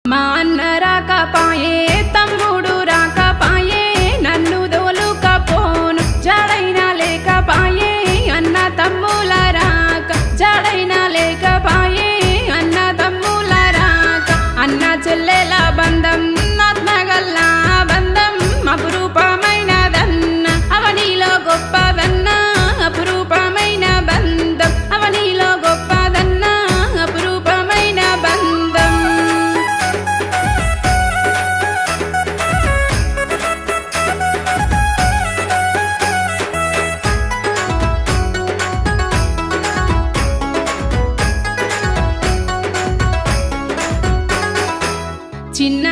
మా అన్న రాకపాయే తమ్ముడు రాకపాయే నన్ను దోలుకపోను జడైనా లేకపాయే అన్న తమ్ముల రాక జడైనా లేకపాయే అన్న తమ్ముల రాక అన్న చెల్లెల బంధం ఆత్మగల్లా బంధం అపురూపమైనదన్న అవనిలో గొప్పదన్న అపురూపమైన బంధం అవనిలో గొప్పదన్న అపురూపమైన బంధం. చిన్న